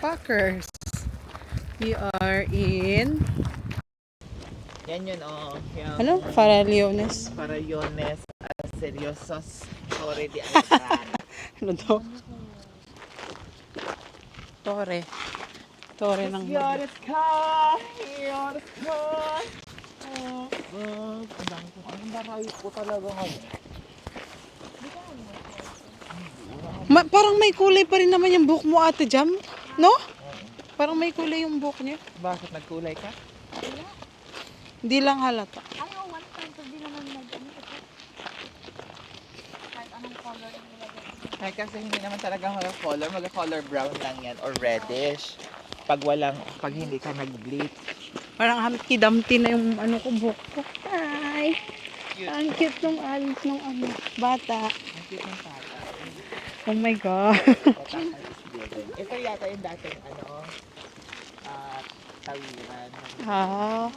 Packers. We are in... Yan yun yung Ano? Farallones. Farallones Seriosos Torre de Alacran. Ano to? Torre. Torre ng Your sky, your sky. Ang dami kong anong baray ko talaga ngayon. Parang may kulay pa rin naman yung buhok mo, Ate Jam. No? Parang may kulay yung buhok niya. Bakit nagkulay ka? Hindi lang halata. Ayaw, one time to di naman nag-ano ito. Kahit anong color yung nilagay. Ay, kasi hindi naman talaga mag-color brown lang yan or reddish. Pag hindi ka nag-bleach. Parang hamti-damti na yung ano ko, buhok ko. Hi! Cute. Ang cute nung alis nung ano, bata. Ang cute ng tata. Oh my God. Ito yata yung dating tawiran. Ah.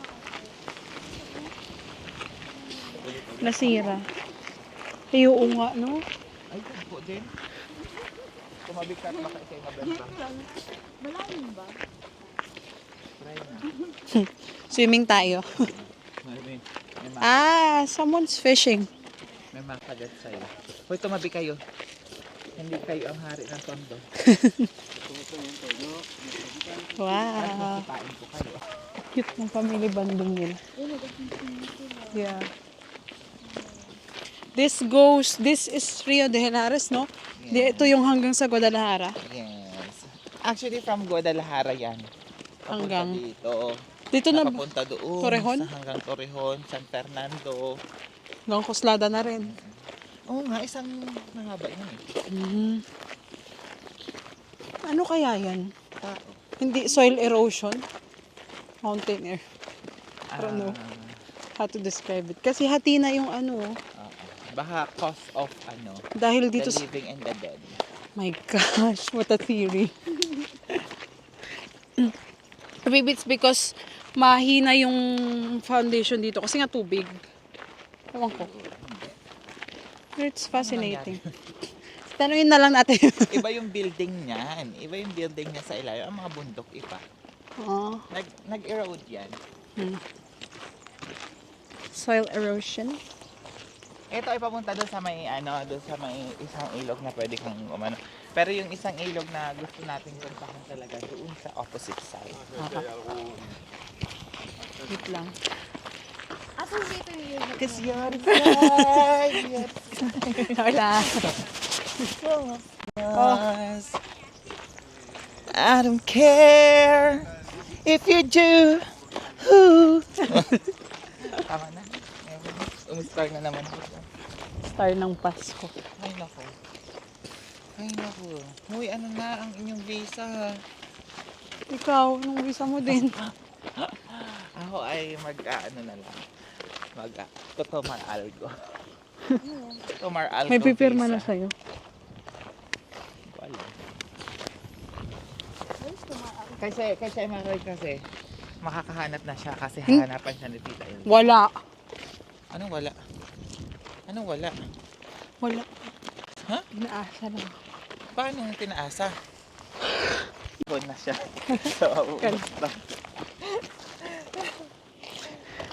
Nasira. Ay, oo nga, no? Ay, po din. Tumabik ka at baka ikay mabenta. Malalim ba? Try na. Swimming tayo. Someone's fishing. May makagat sa'yo. Hoy, tumabi kayo. Hindi kayo ang hari ng tondo. Wow. Kitain ko kayo. Cute ng family banding nila. Yeah. This is Rio de Henares, no? Yeah. Ito yung hanggang sa Guadalajara. Yes. Actually, from Guadalajara yan. Papunta Hanggang dito. dito na Papunta doon. Torrejon? Hanggang Torrejon, San Fernando. hanggang Coslada na rin. Oo nga, isang mahaba yun eh. Mhm. Ano kaya yan? Tao. Hindi soil erosion? Mountain air. I don't know Ah, how to describe it. Kasi hati na yung ano. oo. Baka cause of Dahil the dito sa... living and the dead. My gosh, what a theory. Maybe it's because mahina yung foundation dito kasi nga tubig. Ewan ko. But it's fascinating. Tanungin na lang natin. Iba yung building niyan. Iba yung building niya sa ilalim. Ang mga bundok iba. Oh, Nag-erode yan. soil erosion. Ito ay papunta doon sa may doon sa may isang ilog na pwede kang umano. Pero yung isang ilog na gusto nating puntahan talaga doon sa opposite side. Wait lang. Asan dito yung Cause you're the side, you're Wala. the I don't care if you do. Tama na. Umistar na naman ako. Star ng Pasko. Ay nako. Ay nako. Huy, ano na ang inyong visa? Ikaw, nung visa mo din. Ako ay na lang. Tutomar algo. Tutomar algo May pipirma na visa. sa'yo. Wala. Kasi Maroy kasi makakahanap na siya kasi hahanapan siya ni Tita Elvie. Wala. Anong wala? Anong wala? Wala. Ha? Inaasa lang. Paano yung tinaasa? Doon na siya. So,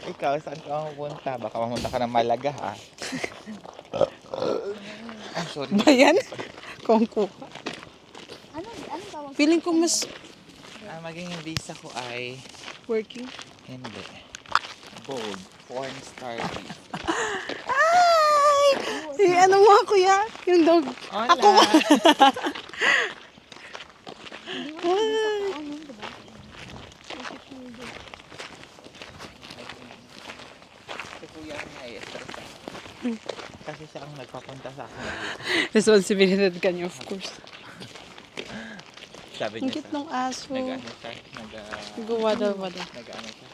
ikaw, saan ka mapunta? Baka mamunta ka ng Malaga, ha? I'm sorry. Bayan? Kongko. Anong tawag? Feeling ko mas Ang magiging visa ko ay working. hindi. Bold. Foreign star visa. Ay! Ano mo kuya? Yung dog. Hola! Ako nga. Si Kuya nga stress ako. Kasi siya ang nagpapunta sa akin. Responsibilidad ka niya, of course. Sabi Ang niya cute ng aso. nag-ano siya, Nagwawadal-wadal. nag-ano siya.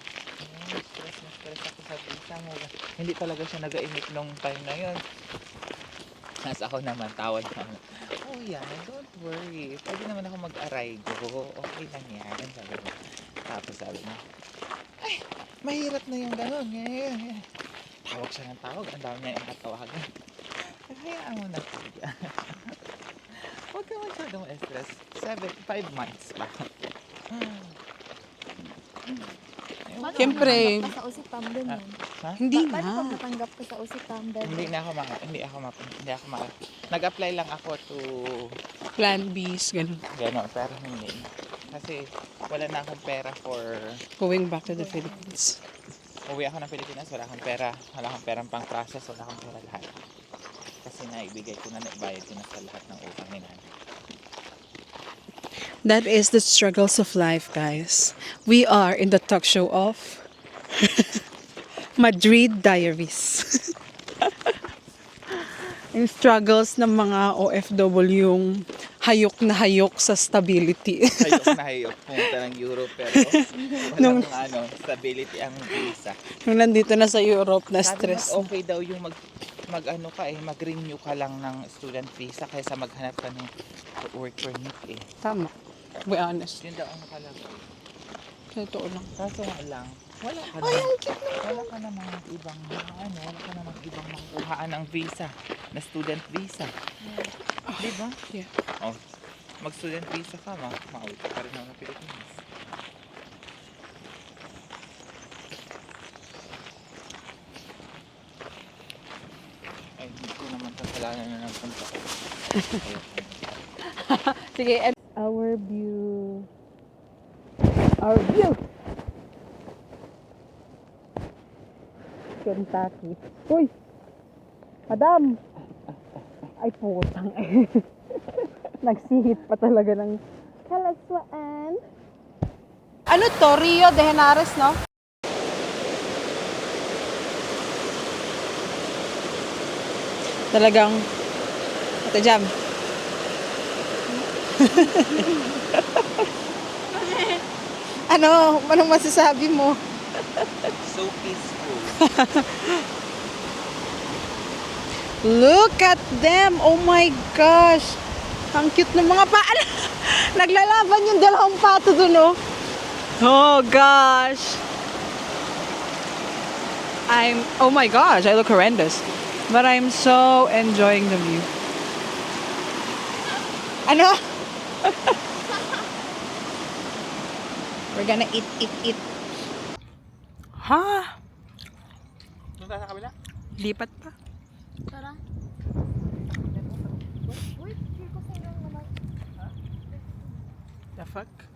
Stress ako sa visa mo. Hindi talaga siya nag-imik nung time na yun. Tapos ako naman, tawad naman. Oh yeah, don't worry. Pwede naman ako mag-arrigo. Okay lang yan. Sabi ko. Tapos sabi niya, ay, mahirap na yung gano'n. Tawag siya ng tawag. Ang dami niya yung katawagan. Hayaan mo na siya. Huwag ka masyadong stress. 5 months pa. Paano Siyempre. pag natanggap ka sa Usipam ganyan? Ha? Hindi Paano na. pag natanggap ka sa Usipam Hindi ako Nag-apply lang ako to Plan Bs, ganun. gano'n, pero hindi. Kasi wala na akong pera for Going back to the Philippines. uwi ako ng Pilipinas, wala akong pera, wala akong perang pang process, wala akong pera lahat. Kasi naibigay ko na, naibayad ko na sa lahat ng utang ni nanay. That is the struggles of life, guys. We are in the talk show of Madrid Diaries. Yung struggles ng mga OFW, yung hayok sa stability. Hayok pumunta ng Europe pero walang stability ang visa. Nung nandito na sa Europe, na Sabi mas stress. okay daw yung mag-renew ka lang ng student visa kaysa maghanap ka ng work permit eh. Tama. To be honest. Yun daw ang nakalagay. Totoo lang. Kaso nga lang, wala ka namang ibang makukuhaan ng visa, na student visa. Di ba? Yeah. Oh, mag-student visa ka, mauwi ka pa rin ng Pilipinas. Ay, hindi ko naman kasalanan na nagpunta ko. Sige, our view. Our view! Kentucky. Uy! Madam! Ay, putang eh. Nagsihit pa talaga ng kalaswaan. Ano to? Rio de Henares, no? Talagang Ate Jam. Anong masasabi mo? So peaceful. Look at them! Oh my gosh! Ang cute ng mga naglalaban yung dalawang pato dun, oh. Oh gosh! Oh my gosh, I look horrendous. But I'm so enjoying the view. Ano? We're gonna eat. Ha? Doon tayo sa kabila? Lipat pa. Tara. Wait, here ko sa naman. The fuck?